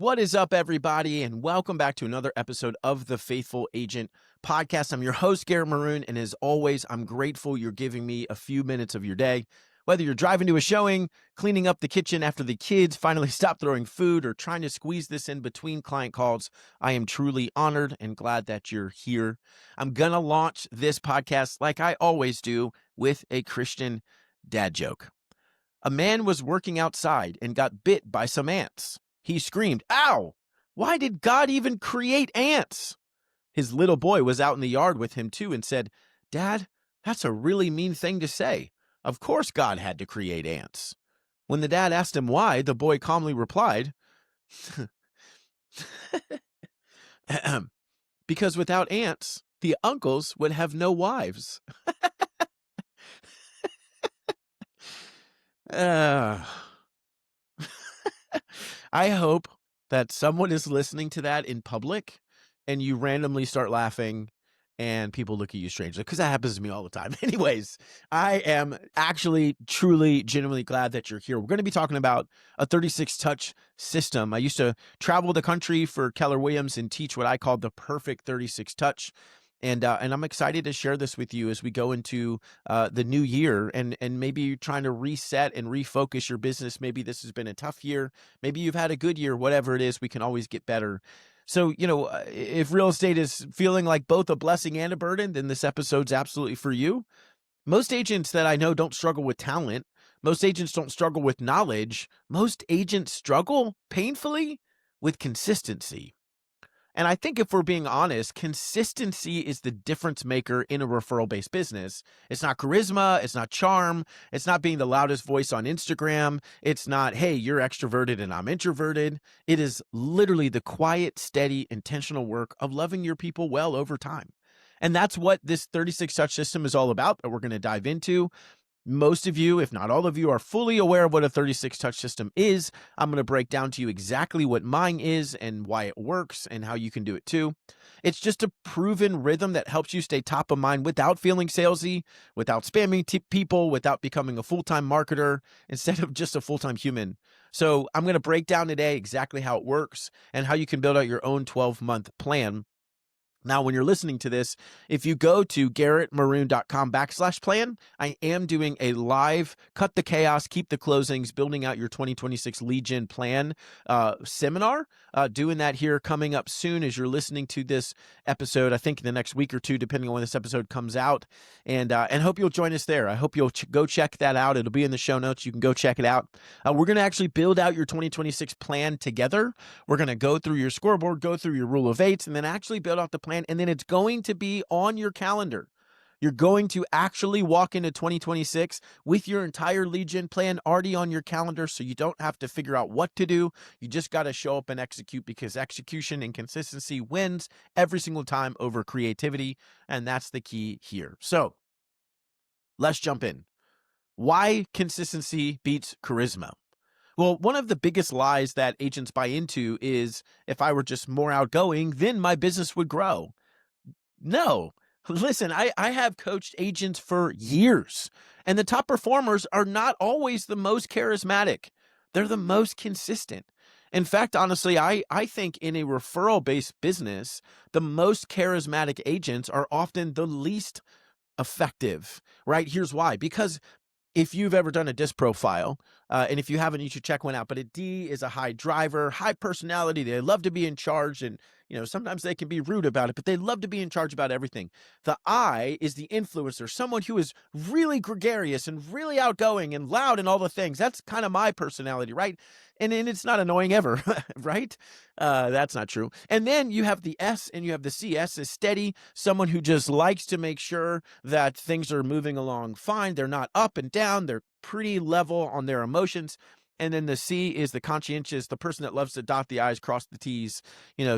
What is up, everybody, and welcome back to another episode of the Faithful Agent podcast. I'm your host, Garrett Maroon, and as always, I'm grateful you're giving me a few minutes of your day. Whether you're driving to a showing, cleaning up the kitchen after the kids finally stop throwing food, or trying to squeeze this in between client calls, I am truly honored and glad that you're here. I'm going to launch this podcast like I always do with a Christian dad joke. A man was working outside and got bit by some ants. He screamed, "Ow! Why did God even create ants?" His little boy was out in the yard with him too and said, "Dad, that's a really mean thing to say. Of course God had to create ants." When the dad asked him why, the boy calmly replied, "Because without ants, the uncles would have no wives." Uh, I hope that someone is listening to that in public and you randomly start laughing and people look at you strangely, because that happens to me all the time. Anyways, I am actually truly genuinely glad that you're here. We're going to be talking about a 36 touch system. I used to travel the country for Keller Williams and teach what I called the perfect 36 touch. And I'm excited to share this with you as we go into the new year, and maybe you're trying to reset and refocus your business. Maybe this has been a tough year. Maybe you've had a good year. Whatever it is, we can always get better. So, if real estate is feeling like both a blessing and a burden, then this episode's absolutely for you. Most agents that I know don't struggle with talent. Most agents don't struggle with knowledge. Most agents struggle painfully with consistency. And I think if we're being honest, consistency is the difference maker in a referral-based business. It's not charisma. It's not charm. It's not being the loudest voice on Instagram. It's not, hey, you're extroverted and I'm introverted. It is literally the quiet, steady, intentional work of loving your people well over time. And that's what this 36 touch system is all about, that we're going to dive into. Most of you, if not all of you, are fully aware of what a 36 touch system is. I'm going to break down to you exactly what mine is and why it works and how you can do it too. It's just a proven rhythm that helps you stay top of mind without feeling salesy, without spamming people, without becoming a full-time marketer, instead of just a full-time human. So I'm going to break down today exactly how it works and how you can build out your own 12-month plan. Now, when you're listening to this, if you go to garrettmaroon.com/plan, I am doing a live cut the chaos, keep the closings, building out your 2026 lead gen plan seminar. Doing that here coming up soon as you're listening to this episode, I think in the next week or two, depending on when this episode comes out. And hope you'll join us there. I hope you'll go check that out. It'll be in the show notes. You can go check it out. We're going to actually build out your 2026 plan together. We're going to go through your scoreboard, go through your rule of eights, and then actually build out the plan. And then it's going to be on your calendar. You're going to actually walk into 2026 with your entire lead gen plan already on your calendar, so you don't have to figure out what to do. You just got to show up and execute, because execution and consistency wins every single time over creativity. And that's the key here. So let's jump in. Why consistency beats charisma? Well, one of the biggest lies that agents buy into is, if I were just more outgoing, then my business would grow. No. Listen, I have coached agents for years, and the top performers are not always the most charismatic. They're the most consistent. In fact, honestly, I think in a referral-based business, the most charismatic agents are often the least effective, right? Here's why. Because if you've ever done a disc profile, and if you haven't, you should check one out. But a D is a high driver, high personality. They love to be in charge, and sometimes they can be rude about it, but they love to be in charge about everything. The I is the influencer, someone who is really gregarious and really outgoing and loud and all the things. That's kind of my personality, right? And it's not annoying ever, right? That's not true. And then you have the S and you have the C. S is steady, someone who just likes to make sure that things are moving along fine. They're not up and down. They're pretty level on their emotions. And then the C is the conscientious, the person that loves to dot the I's, cross the T's.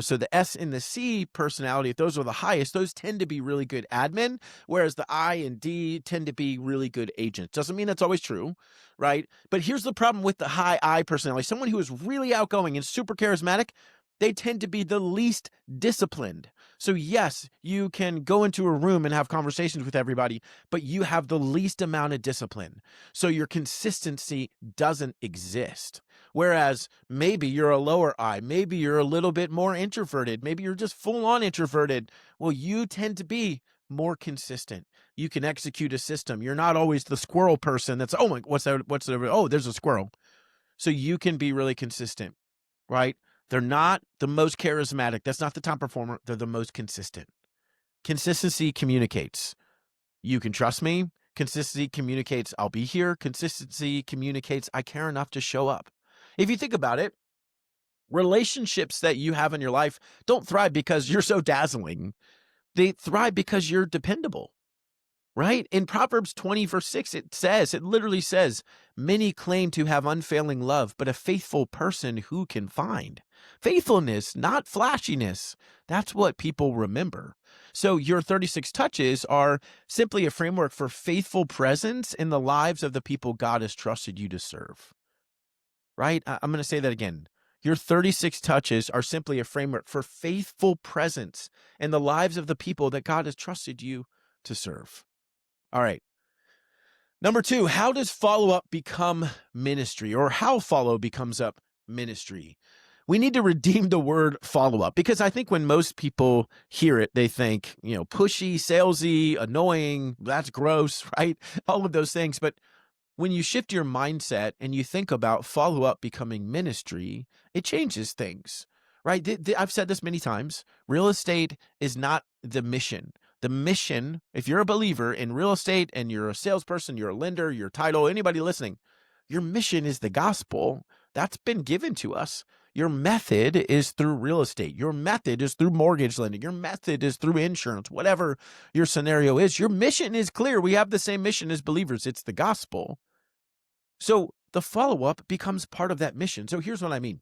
So the S and the C personality, if those are the highest, those tend to be really good admin, whereas the I and D tend to be really good agents. Doesn't mean that's always true, right? But here's the problem with the high I personality. Someone who is really outgoing and super charismatic, They tend to be the least disciplined. So yes, you can go into a room and have conversations with everybody, but you have the least amount of discipline. So your consistency doesn't exist. Whereas maybe you're a lower I, maybe you're a little bit more introverted, maybe you're just full on introverted. Well, you tend to be more consistent. You can execute a system. You're not always the squirrel person that's, oh my, what's that? What's that? Oh, there's a squirrel. So you can be really consistent, right? They're not the most charismatic. That's not the top performer. They're the most consistent. Consistency communicates. You can trust me. Consistency communicates, I'll be here. Consistency communicates, I care enough to show up. If you think about it, relationships that you have in your life don't thrive because you're so dazzling. They thrive because you're dependable. Right? In Proverbs 20, verse 6, it literally says, many claim to have unfailing love, but a faithful person who can find? Faithfulness, not flashiness. That's what people remember. So your 36 touches are simply a framework for faithful presence in the lives of the people God has trusted you to serve. Right? I'm going to say that again. Your 36 touches are simply a framework for faithful presence in the lives of the people that God has trusted you to serve. All right. Number 2, how does follow-up become ministry, or how follow becomes up ministry? We need to redeem the word follow-up, because I think when most people hear it, they think, pushy, salesy, annoying, that's gross, right? All of those things. But when you shift your mindset and you think about follow-up becoming ministry, it changes things, right? I've said this many times. Real estate is not the mission. The mission, if you're a believer in real estate and you're a salesperson, you're a lender, your title, anybody listening, your mission is the gospel. That's been given to us. Your method is through real estate. Your method is through mortgage lending. Your method is through insurance, whatever your scenario is. Your mission is clear. We have the same mission as believers. It's the gospel. So the follow-up becomes part of that mission. So here's what I mean.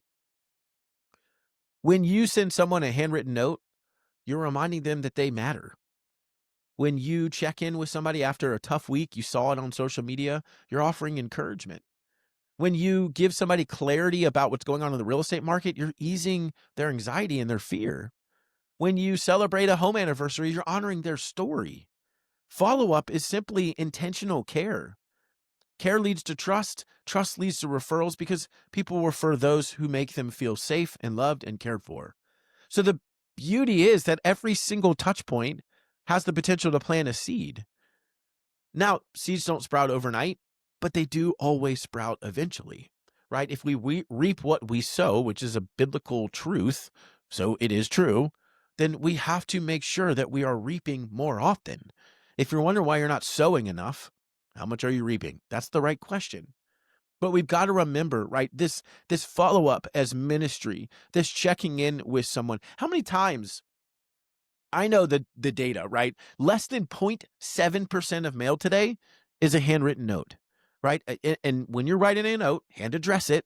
When you send someone a handwritten note, you're reminding them that they matter. When you check in with somebody after a tough week, you saw it on social media, you're offering encouragement. When you give somebody clarity about what's going on in the real estate market, you're easing their anxiety and their fear. When you celebrate a home anniversary, you're honoring their story. Follow-up is simply intentional care. Care leads to trust. Trust leads to referrals, because people refer those who make them feel safe and loved and cared for. So the beauty is that every single touch point has the potential to plant a seed. Now, seeds don't sprout overnight, but they do always sprout eventually, right? If we reap what we sow, which is a biblical truth, so it is true, then we have to make sure that we are reaping more often. If you're wondering why you're not sowing enough, how much are you reaping? That's the right question. But we've got to remember, right, this follow-up as ministry, this checking in with someone. How many times, I know the data, right? Less than 0.7% of mail today is a handwritten note, right? And when you're writing a note, hand address it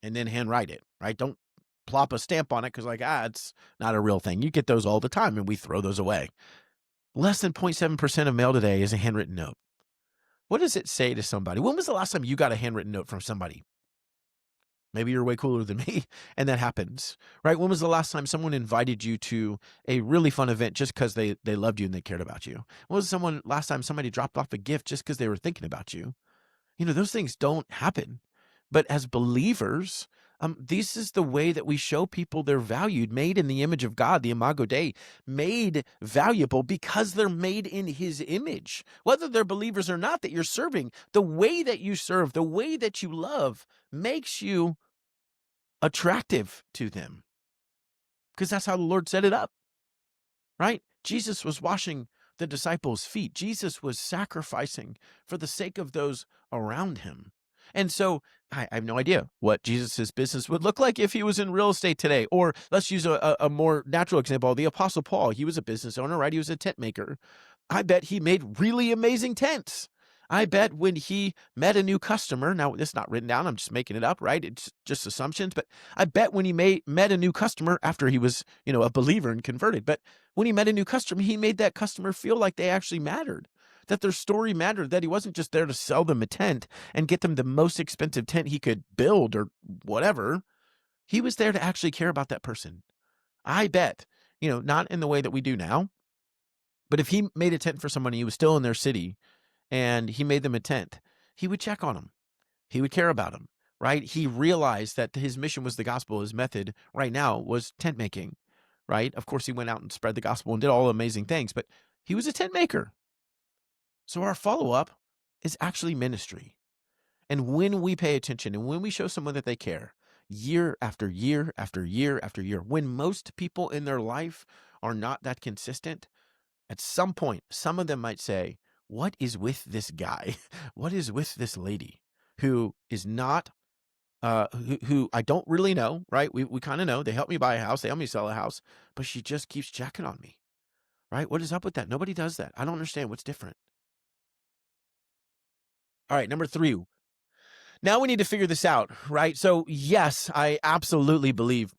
and then handwrite it, right? Don't plop a stamp on it because it's not a real thing. You get those all the time and we throw those away. Less than 0.7% of mail today is a handwritten note. What does it say to somebody? When was the last time you got a handwritten note from somebody? Maybe you're way cooler than me, and that happens, right? When was the last time someone invited you to a really fun event just because they loved you and they cared about you? When was last time somebody dropped off a gift just because they were thinking about you? Those things don't happen. But as believers, this is the way that we show people they're valued, made in the image of God, the Imago Dei, made valuable because they're made in his image. Whether they're believers or not that you're serving, the way that you serve, the way that you love makes you attractive to them, because that's how the Lord set it up, right? Jesus was washing the disciples' feet. Jesus was sacrificing for the sake of those around him. And so I have no idea what Jesus's business would look like if he was in real estate today. Or let's use a more natural example. The Apostle Paul, he was a business owner, right? He was a tent maker. I bet he made really amazing tents. I bet when he met a new customer, now this is not written down, I'm just making it up, right? It's just assumptions, but I bet when he met a new customer after he was, a believer and converted, but when he met a new customer, he made that customer feel like they actually mattered, that their story mattered, that he wasn't just there to sell them a tent and get them the most expensive tent he could build or whatever. he was there to actually care about that person. I bet, not in the way that we do now, but if he made a tent for someone, he was still in their city and he made them a tent, he would check on them. He would care about them, right? He realized that his mission was the gospel. His method right now was tent making, right? Of course, he went out and spread the gospel and did all amazing things, but he was a tent maker. So our follow-up is actually ministry. And when we pay attention and when we show someone that they care, year after year after year after year, when most people in their life are not that consistent, at some point, some of them might say, what is with this guy? What is with this lady who is not, who I don't really know, right? We kind of know. They helped me buy a house. They helped me sell a house, but she just keeps checking on me, right? What is up with that? Nobody does that. I don't understand what's different. All right, number 3. Now we need to figure this out, right? So yes, I absolutely believe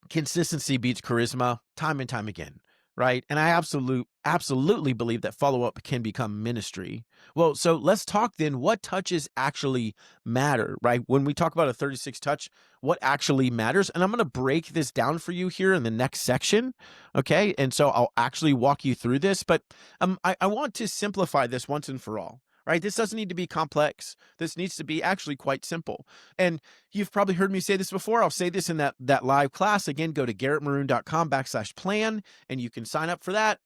consistency beats charisma time and time again, right? And I absolutely believe that follow-up can become ministry. Well, so let's talk then what touches actually matter, right? When we talk about a 36 touch, what actually matters? And I'm going to break this down for you here in the next section, okay? And so I'll actually walk you through this, but I want to simplify this once and for all. Right? This doesn't need to be complex. This needs to be actually quite simple. And you've probably heard me say this before. I'll say this in that live class. Again, go to garrettmaroon.com/plan and you can sign up for that.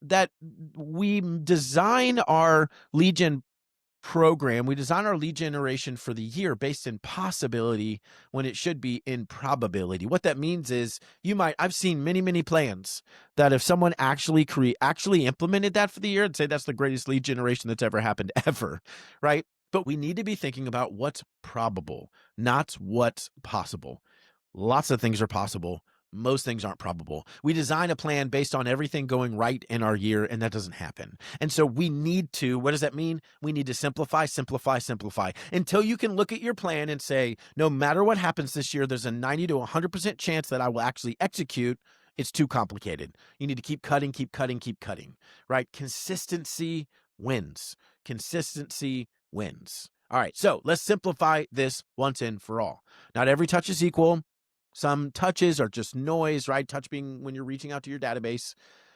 That we design our lead gen program. We design our lead generation for the year based in possibility when it should be in probability. What that means is I've seen many plans that if someone actually implemented that for the year, I'd say that's the greatest lead generation that's ever happened ever, right? But we need to be thinking about what's probable, not what's possible. Lots of things are possible. Most things aren't probable. We design a plan based on everything going right in our year, and that doesn't happen. And so we need to, what does that mean? We need to simplify until you can look at your plan and say, no matter what happens this year, there's a 90 to 100% chance that I will actually execute. It's too complicated. You need to keep cutting, right? Consistency wins. Consistency wins. All right, so let's simplify this once and for all. Not every touch is equal. Some touches are just noise, right? Touch being when you're reaching out to your database,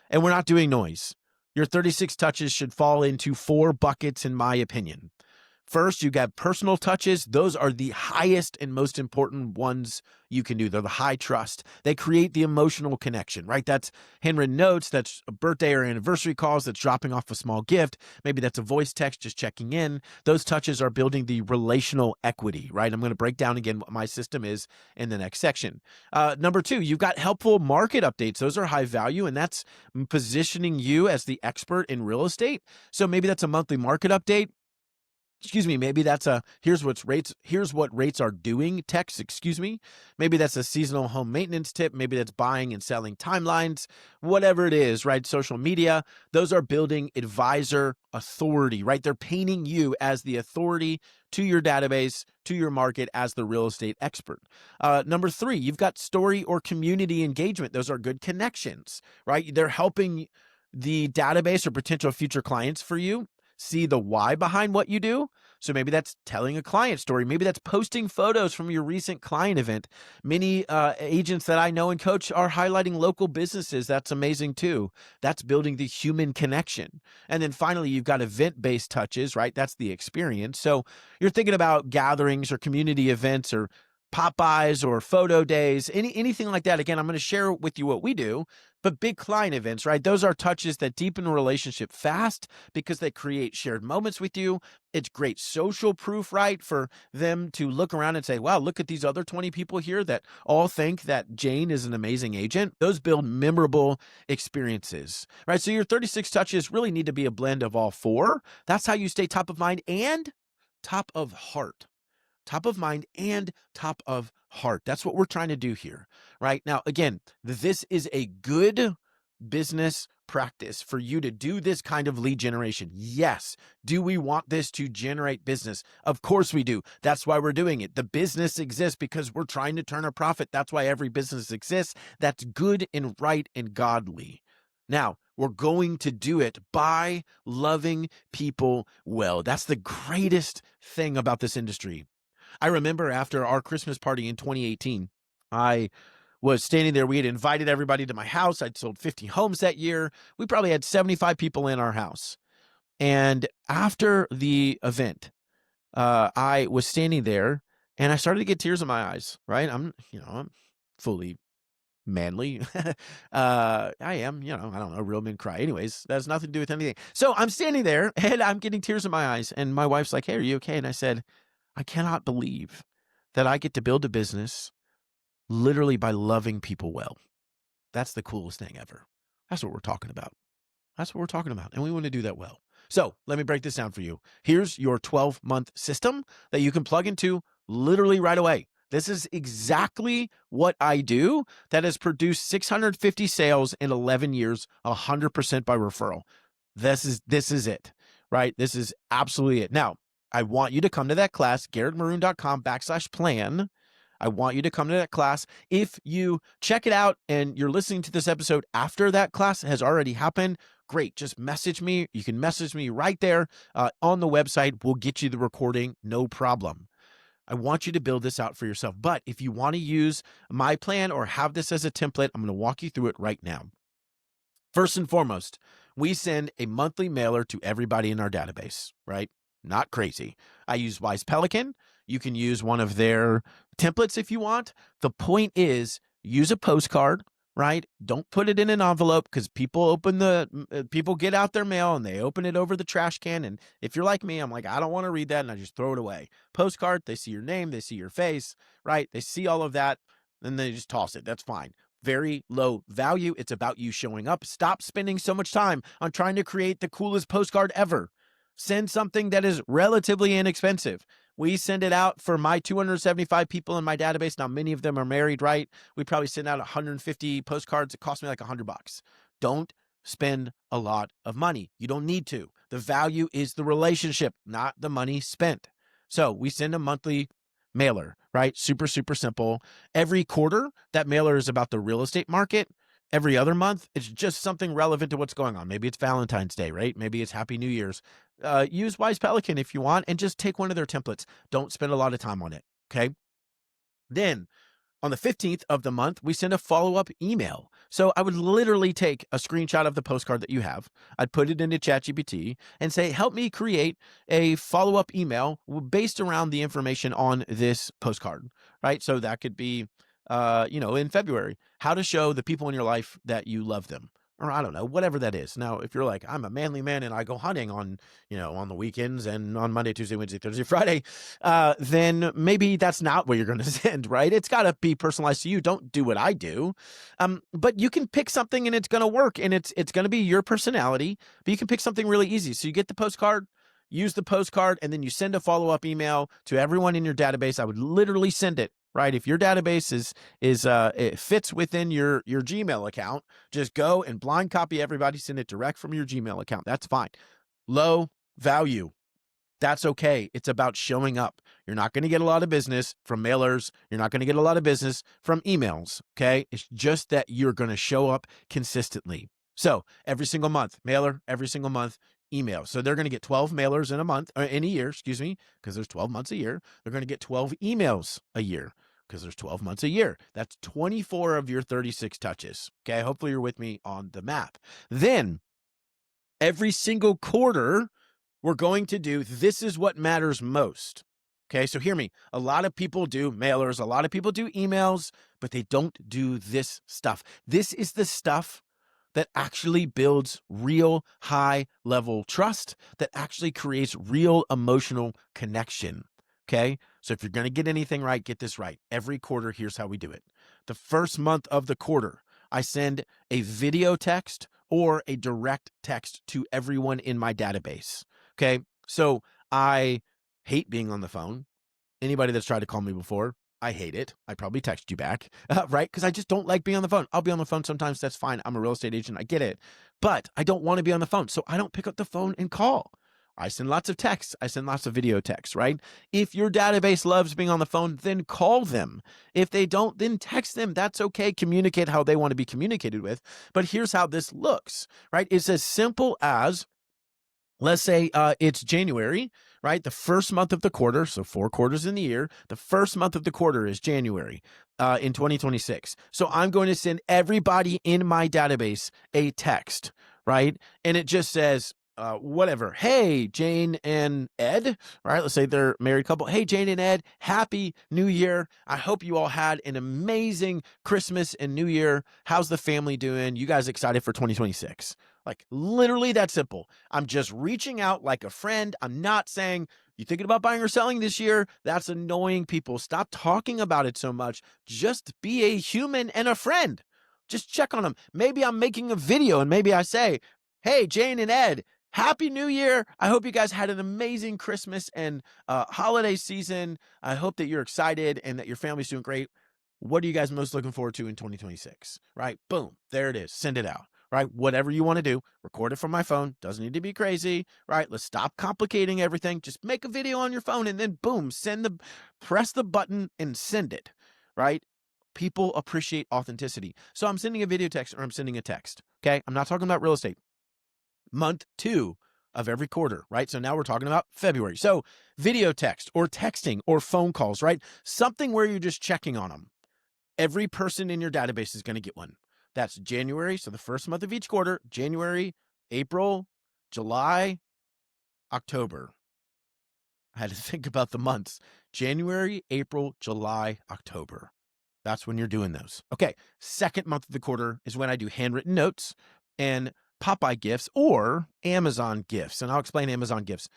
and we're not doing noise. Your 36 touches should fall into 4 buckets, in my opinion. First, you got personal touches. Those are the highest and most important ones you can do. They're the high trust. They create the emotional connection, right? That's handwritten notes. That's a birthday or anniversary calls. That's dropping off a small gift. Maybe that's a voice text, just checking in. Those touches are building the relational equity, right? I'm going to break down again what my system is in the next section. Number 2, you've got helpful market updates. Those are high value, and that's positioning you as the expert in real estate. So maybe that's a monthly market update. Maybe that's a here's what rates are doing text, Maybe that's a seasonal home maintenance tip. Maybe that's buying and selling timelines, whatever it is, right? Social media, those are building advisor authority, right? They're painting you as the authority to your database, to your market as the real estate expert. Number 3, you've got story or community engagement. Those are good connections, right? They're helping the database or potential future clients for you see the why behind what you do. So maybe that's telling a client story. Maybe that's posting photos from your recent client event. Many agents that I know and coach are highlighting local businesses. That's amazing too. That's building the human connection. And then finally, you've got event-based touches, right? That's the experience. So you're thinking about gatherings or community events or Popeyes or photo days, anything like that. Again, I'm going to share with you what we do, but big client events, right? Those are touches that deepen a relationship fast because they create shared moments with you. It's great social proof, right? For them to look around and say, wow, look at these other 20 people here that all think that Jane is an amazing agent. Those build memorable experiences, right? So your 36 touches really need to be a blend of all 4. That's how you stay top of mind and top of heart. Top of mind and top of heart. That's what we're trying to do here, right? Now, again, this is a good business practice for you to do this kind of lead generation. Yes. Do we want this to generate business? Of course we do. That's why we're doing it. The business exists because we're trying to turn a profit. That's why every business exists. That's good and right and godly. Now, we're going to do it by loving people well. That's the greatest thing about this industry. I remember after our Christmas party in 2018, I was standing there. We had invited everybody to my house. I'd sold 50 homes that year. We probably had 75 people in our house. And after the event, I was standing there and I started to get tears in my eyes, right? I'm fully manly. I am, I don't know, real men cry. Anyways, that has nothing to do with anything. So I'm standing there and I'm getting tears in my eyes. And my wife's like, "Hey, are you okay?" And I said, "I cannot believe that I get to build a business literally by loving people well. That's the coolest thing ever." That's what we're talking about. That's what we're talking about. And we want to do that well. So let me break this down for you. Here's your 12-month system that you can plug into literally right away. This is exactly what I do that has produced 650 sales in 11 years, 100% by referral. This is it, right? This is absolutely it. Now, I want you to come to that class, garrettmaroon.com/plan. I want you to come to that class. If you check it out and you're listening to this episode after that class has already happened, great. Just message me. You can message me right there on the website. We'll get you the recording. No problem. I want you to build this out for yourself. But if you want to use my plan or have this as a template, I'm going to walk you through it right now. First and foremost, we send a monthly mailer to everybody in our database, right? Not crazy. I use Wise Pelican. You can use one of their templates if you want. The point is, use a postcard, right? Don't put it in an envelope because people people get out their mail and they open it over the trash can. And if you're like me, I'm like, I don't want to read that, and I just throw it away. Postcard, they see your name, they see your face, right? They see all of that, and they just toss it. That's fine. Very low value. It's about you showing up. Stop spending so much time on trying to create the coolest postcard ever. Send something that is relatively inexpensive. We send it out for my 275 people in my database. Now, many of them are married, right? We probably send out 150 postcards. It cost me like $100. Don't spend a lot of money. You don't need to. The value is the relationship, not the money spent. So we send a monthly mailer, right? Super, super simple. Every quarter, that mailer is about the real estate market. Every other month, it's just something relevant to what's going on. Maybe it's Valentine's Day, right? Maybe it's Happy New Year's. Use Wise Pelican if you want, and just take one of their templates. Don't spend a lot of time on it, okay? Then on the 15th of the month, we send a follow-up email. So I would literally take a screenshot of the postcard that you have. I'd put it into ChatGPT and say, help me create a follow-up email based around the information on this postcard, right? So that could be, in February, how to show the people in your life that you love them. Or I don't know, whatever that is. Now, if you're like, I'm a manly man and I go hunting on the weekends and on Monday, Tuesday, Wednesday, Thursday, Friday, then maybe that's not what you're going to send, right? It's got to be personalized to you. Don't do what I do. But you can pick something and it's going to work, and it's going to be your personality, but you can pick something really easy. So you get the postcard, use the postcard, and then you send a follow-up email to everyone in your database. I would literally send it. Right. If your database it fits within your Gmail account, just go and blind copy everybody, send it direct from your Gmail account. That's fine. Low value. That's okay. It's about showing up. You're not going to get a lot of business from mailers. You're not going to get a lot of business from emails. Okay. It's just that you're going to show up consistently. So every single month, mailer, every single month, email. So they're going to get 12 mailers in a month, or in a year, because there's 12 months a year. They're going to get 12 emails a year because there's 12 months a year. That's 24 of your 36 touches. Okay. Hopefully you're with me on the map. Then every single quarter, we're going to do, this is what matters most. Okay. So hear me. A lot of people do mailers. A lot of people do emails, but they don't do this stuff. This is the stuff that actually builds real high level trust, that actually creates real emotional connection. Okay. So if you're going to get anything right, get this right. Every quarter, here's how we do it. The first month of the quarter, I send a video text or a direct text to everyone in my database. Okay. So I hate being on the phone. Anybody that's tried to call me before, I hate it. I probably text you back, right? Because I just don't like being on the phone. I'll be on the phone sometimes. That's fine. I'm a real estate agent. I get it. But I don't want to be on the phone. So I don't pick up the phone and call. I send lots of texts. I send lots of video texts, right? If your database loves being on the phone, then call them. If they don't, then text them. That's okay. Communicate how they want to be communicated with. But here's how this looks, right? It's as simple as let's say it's January, right? The first month of the quarter, so 4 quarters in the year, the first month of the quarter is January in 2026. So I'm going to send everybody in my database a text, right? And it just says, whatever. Hey, Jane and Ed, right? Let's say they're a married couple. Hey, Jane and Ed, happy New Year. I hope you all had an amazing Christmas and New Year. How's the family doing? You guys excited for 2026? Like literally that simple. I'm just reaching out like a friend. I'm not saying, you thinking about buying or selling this year? That's annoying people. Stop talking about it so much. Just be a human and a friend. Just check on them. Maybe I'm making a video and maybe I say, hey, Jane and Ed, Happy New Year. I hope you guys had an amazing Christmas and holiday season. I hope that you're excited and that your family's doing great. What are you guys most looking forward to in 2026? Right? Boom. There it is. Send it out. Right? Whatever you want to do, record it from my phone. Doesn't need to be crazy. Right? Let's stop complicating everything. Just make a video on your phone and then boom, press the button and send it. Right? People appreciate authenticity. So I'm sending a video text or I'm sending a text. Okay? I'm not talking about real estate. Month 2 of every quarter, right? So now we're talking about February. So video text or texting or phone calls, right? Something where you're just checking on them. Every person in your database is going to get one. That's January. So the first month of each quarter, January, April, July, October. I had to think about the months. January, April, July, October. That's when you're doing those. Okay. Second month of the quarter is when I do handwritten notes and Popeye gifts or Amazon gifts. And I'll explain Amazon gifts.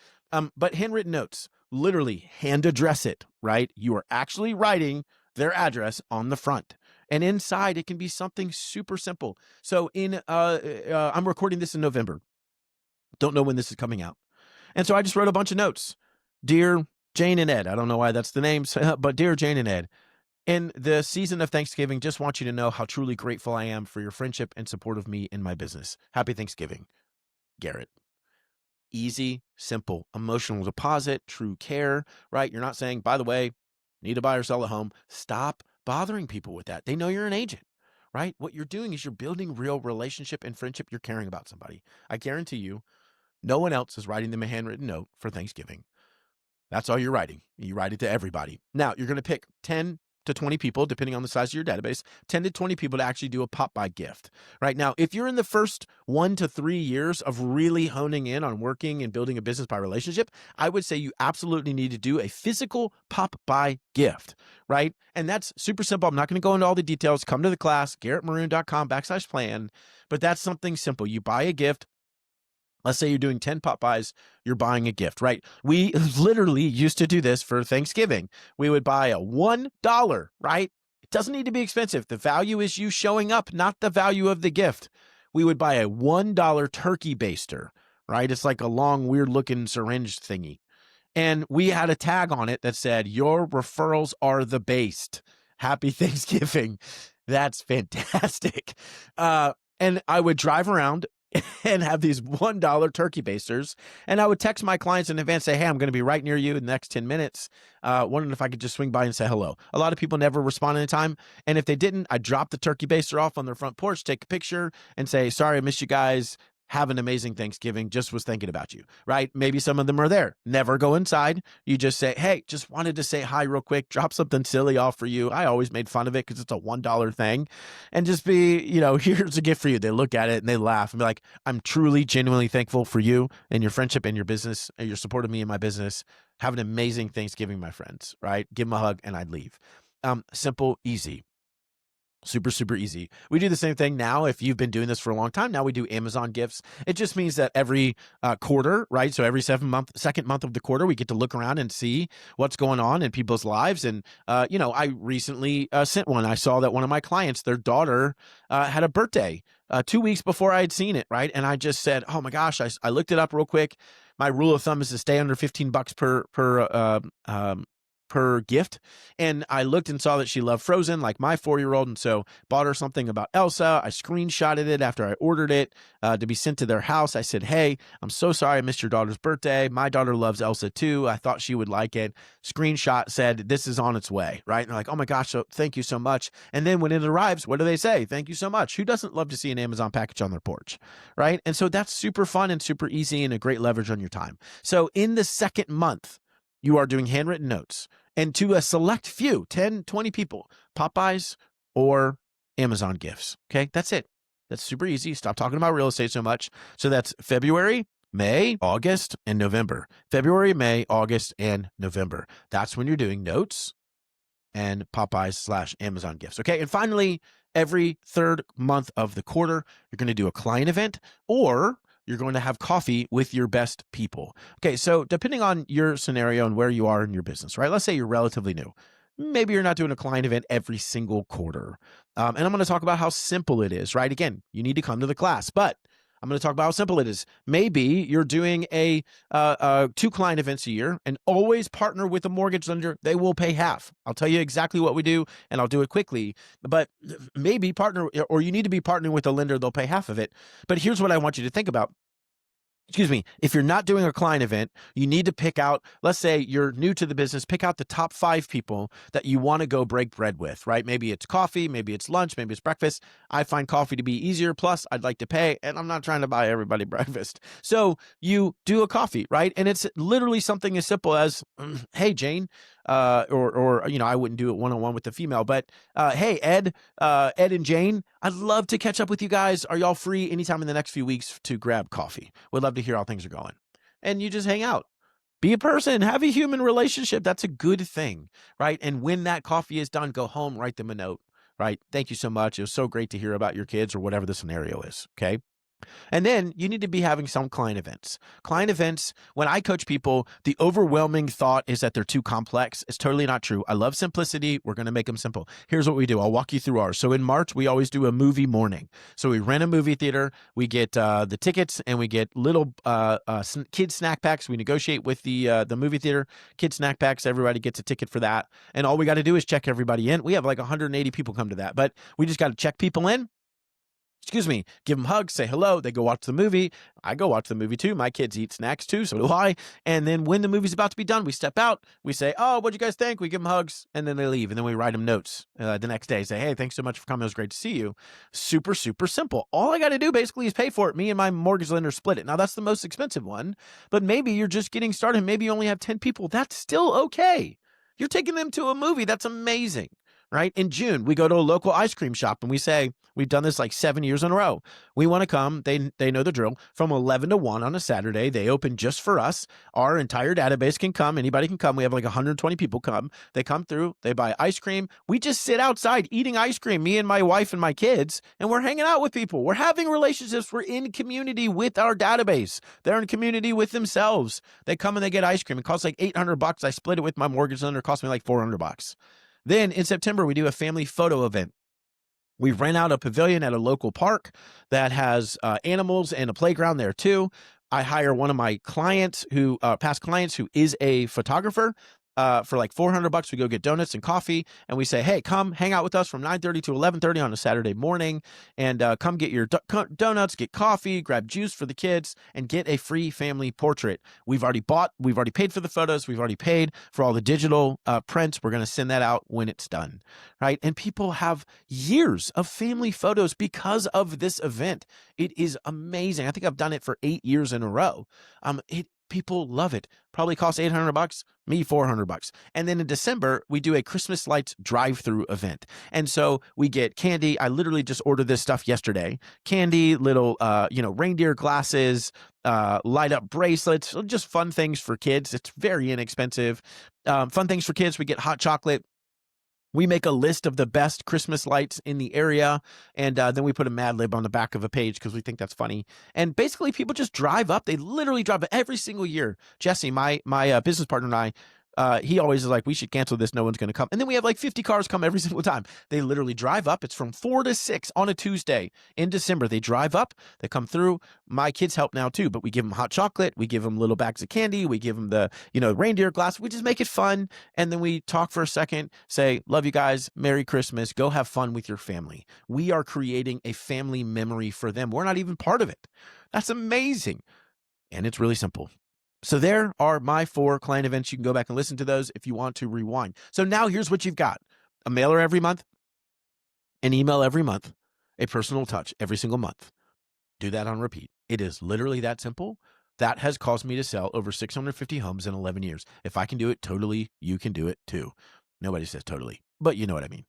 But handwritten notes, literally hand address it, right? You are actually writing their address on the front. And inside, it can be something super simple. So I'm recording this in November. Don't know when this is coming out. And so I just wrote a bunch of notes. Dear Jane and Ed, I don't know why that's the name, but dear Jane and Ed, in the season of Thanksgiving, just want you to know how truly grateful I am for your friendship and support of me in my business. Happy Thanksgiving, Garrett. Easy, simple, emotional deposit, true care, right? You're not saying, by the way, need to buy or sell a home. Stop bothering people with that. They know you're an agent, right? What you're doing is you're building real relationship and friendship. You're caring about somebody. I guarantee you, no one else is writing them a handwritten note for Thanksgiving. That's all you're writing. You write it to everybody. Now, you're going to pick 10 to 20 people, depending on the size of your database, 10 to 20 people to actually do a pop-by gift. Right now, if you're in the first 1 to 3 years of really honing in on working and building a business by relationship, I would say you absolutely need to do a physical pop-by gift, right? And that's super simple. I'm not going to go into all the details. Come to the class, garrettmaroon.com/plan. But that's something simple. You buy a gift. Let's say you're doing 10 Popeyes, you're buying a gift, right? We literally used to do this for Thanksgiving. We would buy a $1, right? It doesn't need to be expensive. The value is you showing up, not the value of the gift. We would buy a $1 turkey baster, right? It's like a long, weird looking syringe thingy. And we had a tag on it that said, your referrals are the based. Happy Thanksgiving. That's fantastic. And I would drive around and have these $1 turkey basters. And I would text my clients in advance, say, hey, I'm going to be right near you in the next 10 minutes. Wondering if I could just swing by and say hello. A lot of people never respond in time. And if they didn't, I'd drop the turkey baster off on their front porch, take a picture and say, sorry, I missed you guys. Have an amazing Thanksgiving. Just was thinking about you, right? Maybe some of them are there. Never go inside. You just say, hey, just wanted to say hi real quick. Drop something silly off for you. I always made fun of it because it's a $1 thing. And just be, here's a gift for you. They look at it and they laugh and be like, I'm truly, genuinely thankful for you and your friendship and your business and your support of me and my business. Have an amazing Thanksgiving, my friends, right? Give them a hug and I'd leave. Simple, easy. Super, super easy. We do the same thing now. If you've been doing this for a long time, now we do Amazon gifts. It just means that every quarter, right? So every second month of the quarter, we get to look around and see what's going on in people's lives. And, I recently sent one. I saw that one of my clients, their daughter had a birthday 2 weeks before I had seen it, right? And I just said, oh my gosh, I looked it up real quick. My rule of thumb is to stay under $15 per per gift. And I looked and saw that she loved Frozen, like my 4-year-old. And so bought her something about Elsa. I screenshotted it after I ordered it to be sent to their house. I said, hey, I'm so sorry I missed your daughter's birthday. My daughter loves Elsa too. I thought she would like it. Screenshot said, this is on its way, right? And they're like, oh my gosh, so thank you so much. And then when it arrives, what do they say? Thank you so much. Who doesn't love to see an Amazon package on their porch, right? And so that's super fun and super easy and a great leverage on your time. So in the second month, you are doing handwritten notes, and to a select few, 10, 20 people, Popeyes or Amazon gifts. Okay, that's it. That's super easy. Stop talking about real estate so much. So that's February, May, August, and November. February, May, August, and November. That's when you're doing notes and Popeyes / Amazon gifts. Okay, and finally, every third month of the quarter, you're going to do a client event, or you're going to have coffee with your best people. Okay, so depending on your scenario and where you are in your business, right? Let's say you're relatively new. Maybe you're not doing a client event every single quarter. And I'm going to talk about how simple it is, right? Again, you need to come to the class, but I'm going to talk about how simple it is. Maybe you're doing 2 client events a year and always partner with a mortgage lender. They will pay half. I'll tell you exactly what we do, and I'll do it quickly. But maybe partner, or you need to be partnering with a lender. They'll pay half of it. But here's what I want you to think about. If you're not doing a client event, you need to pick out, let's say you're new to the business, pick out the top 5 people that you want to go break bread with, right? Maybe it's coffee, maybe it's lunch, maybe it's breakfast. I find coffee to be easier. Plus, I'd like to pay, and I'm not trying to buy everybody breakfast. So you do a coffee, right? And it's literally something as simple as, hey, Jane, or I wouldn't do it one-on-one with the female, but hey, Ed and Jane, I'd love to catch up with you guys. Are y'all free anytime in the next few weeks to grab coffee? Would love to hear how things are going. And you just hang out. Be a person, have a human relationship. That's a good thing, right? And when that coffee is done, go home, write them a note, right? Thank you so much. It was so great to hear about your kids, or whatever the scenario is, okay? And then you need to be having some client events. Client events, when I coach people, the overwhelming thought is that they're too complex. It's totally not true. I love simplicity. We're going to make them simple. Here's what we do. I'll walk you through ours. So in March, we always do a movie morning. So we rent a movie theater. We get the tickets, and we get little kid snack packs. We negotiate with the movie theater, kid snack packs. Everybody gets a ticket for that. And all we got to do is check everybody in. We have like 180 people come to that, but we just got to check people in. Give them hugs, say hello. They go watch the movie. I go watch the movie too. My kids eat snacks too, so do I. And then when the movie's about to be done, we step out. We say, oh, what'd you guys think? We give them hugs, and then they leave. And then we write them notes the next day. Say, hey, thanks so much for coming. It was great to see you. Super, super simple. All I got to do basically is pay for it. Me and my mortgage lender split it. Now, that's the most expensive one, but maybe you're just getting started. Maybe you only have 10 people. That's still okay. You're taking them to a movie. That's amazing. Right? In June, we go to a local ice cream shop and we say, we've done this like 7 years in a row. We want to come. They know the drill. From 11 to 1 on a Saturday, they open just for us. Our entire database can come. Anybody can come. We have like 120 people come. They come through. They buy ice cream. We just sit outside eating ice cream, me and my wife and my kids, and we're hanging out with people. We're having relationships. We're in community with our database. They're in community with themselves. They come and they get ice cream. It costs like $800. I split it with my mortgage lender. It cost me like $400. Then in September, we do a family photo event. We rent out a pavilion at a local park that has animals and a playground there too. I hire one of my clients past clients who is a photographer. For like $400, we go get donuts and coffee, and we say, hey, come hang out with us from 9:30 to 11:30 on a Saturday morning, and come get your donuts, get coffee, grab juice for the kids, and get a free family portrait. We've already paid for the photos. We've already paid for all the digital prints. We're going to send that out when it's done, right? And people have years of family photos because of this event. It is amazing. I think I've done it for 8 years in a row. People love it. Probably costs $800, me $400. And then in December, we do a Christmas lights drive-through event. And so we get candy. I literally just ordered this stuff yesterday. Candy, little, reindeer glasses, light up bracelets, just fun things for kids. It's very inexpensive. Fun things for kids. We get hot chocolate. We make a list of the best Christmas lights in the area, and then we put a Mad Lib on the back of a page because we think that's funny. And basically, people just drive up. They literally drive up every single year. Jesse, my business partner, and I, He always is like, we should cancel this. No one's going to come. And then we have like 50 cars come every single time. They literally drive up. It's from 4 to 6 on a Tuesday in December. They drive up. They come through. My kids help now too, but we give them hot chocolate. We give them little bags of candy. We give them the, reindeer glass. We just make it fun. And then we talk for a second, say, love you guys. Merry Christmas. Go have fun with your family. We are creating a family memory for them. We're not even part of it. That's amazing. And it's really simple. So there are my 4 client events. You can go back and listen to those if you want to rewind. So now here's what you've got. A mailer every month, an email every month, a personal touch every single month. Do that on repeat. It is literally that simple. That has caused me to sell over 650 homes in 11 years. If I can do it totally, you can do it too. Nobody says totally, but you know what I mean.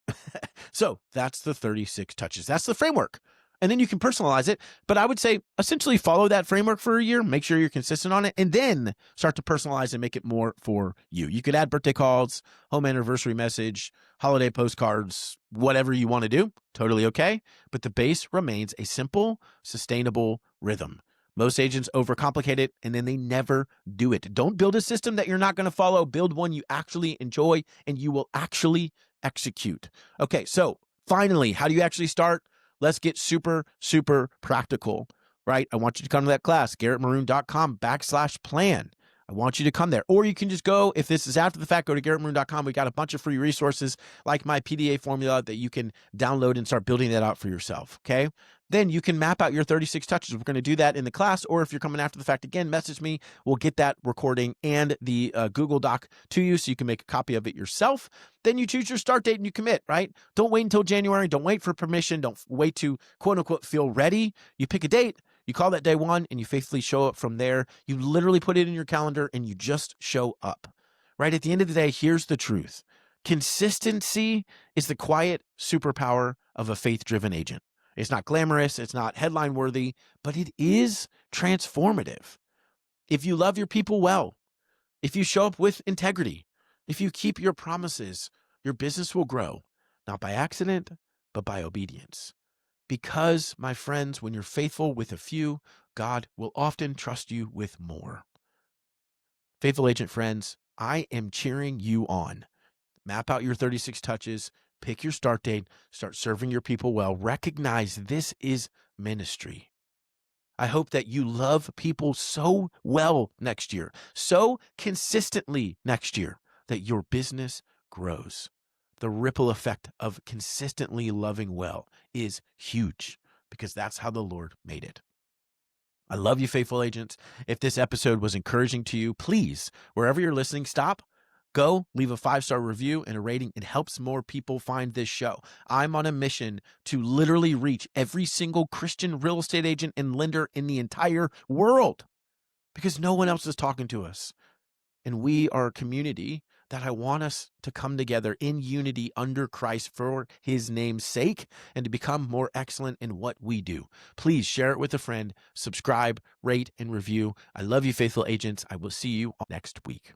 So that's the 36 touches. That's the framework. And then you can personalize it. But I would say essentially follow that framework for a year, make sure you're consistent on it, and then start to personalize and make it more for you. You could add birthday calls, home anniversary message, holiday postcards, whatever you want to do. Totally okay. But the base remains a simple, sustainable rhythm. Most agents overcomplicate it, and then they never do it. Don't build a system that you're not going to follow. Build one you actually enjoy, and you will actually execute. Okay, so finally, how do you actually start? Let's get super, super practical, right? I want you to come to that class, garrettmaroon.com/plan. I want you to come there. Or you can just go, if this is after the fact, go to garrettmaroon.com. We got a bunch of free resources like my PDA formula that you can download and start building that out for yourself, okay? Then you can map out your 36 touches. We're going to do that in the class, or if you're coming after the fact, again, message me. We'll get that recording and the Google Doc to you so you can make a copy of it yourself. Then you choose your start date and you commit, right? Don't wait until January. Don't wait for permission. Don't wait to, quote unquote, feel ready. You pick a date. You call that day 1 and you faithfully show up from there. You literally put it in your calendar and you just show up, right? At the end of the day, here's the truth. Consistency is the quiet superpower of a faith-driven agent. It's not glamorous. It's not headline worthy, but it is transformative. If you love your people well, if you show up with integrity, if you keep your promises, your business will grow, not by accident, but by obedience. Because, my friends, when you're faithful with a few, God will often trust you with more. Faithful agent friends, I am cheering you on. Map out your 36 touches, pick your start date, start serving your people well. Recognize this is ministry. I hope that you love people so well next year, so consistently next year, that your business grows. The ripple effect of consistently loving well is huge because that's how the Lord made it. I love you, faithful agents. If this episode was encouraging to you, please, wherever you're listening, stop, go, leave a 5-star review and a rating. It helps more people find this show. I'm on a mission to literally reach every single Christian real estate agent and lender in the entire world because no one else is talking to us. And we are a community that I want us to come together in unity under Christ for his name's sake and to become more excellent in what we do. Please share it with a friend, subscribe, rate, and review. I love you, faithful agents. I will see you next week.